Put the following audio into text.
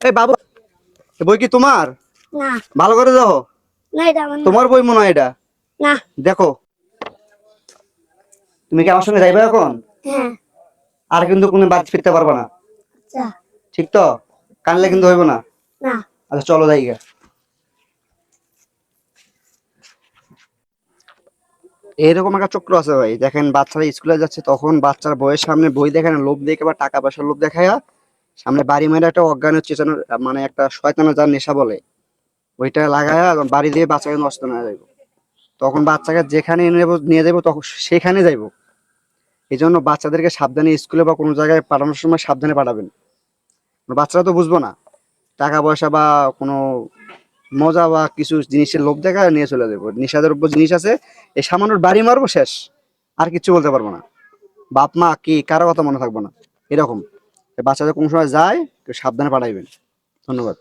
এই বাবু, এ বই কি তোমার? না। ভালো করে দেখো। না, এটা আমার না। তোমার বই মনে হয় এটা। না। দেখো, তুমি কি আমার সঙ্গে যাইবা এখন? হ্যাঁ। আর কিন্তু কোনো বাড়ি ফিরতে পারবে না। আচ্ছা। ঠিক তো? কানলে কিন্তু হইব না। না। আচ্ছা চলো যাইগা। এরকম একটা চক্র আছে ভাই, দেখেন বাচ্চারা স্কুলে যাচ্ছে তখন বাচ্চার বইয়ের সামনে বই দেখে না, লোভ দেখে বা টাকা পয়সার লোভ দেখায়া সামনে বাড়ি মেরে একটা অজ্ঞানের চেতনার মানে একটা শয়তানের যার নেশা বলে ওইটা লাগায়া বাড়ি দিয়ে বাচ্চাকে নষ্ট না যাইব, তখন বাচ্চাকে যেখানে নিয়ে যাবো তখন সেখানে যাইবো। এই জন্য বাচ্চাদেরকে সাবধানে স্কুলে বা কোনো জায়গায় পাঠানোর সময় সাবধানে পাঠাবেন। বাচ্চারা তো বুঝবো না, টাকা পয়সা বা কোনো মজা বা কিছু জিনিসের লোভ দেখা নিয়ে চলে যাবো, নেশাদের উপর জিনিস আছে, এই সামান্য বাড়ি মারবো শেষ, আর কিচ্ছু বলতে পারবো না, বাপ মা কি কারো কথা মনে থাকবো না, এরকম। বাচ্চাদের কোন সময় যায় একটু সাবধানে পাঠাইবেন। ধন্যবাদ।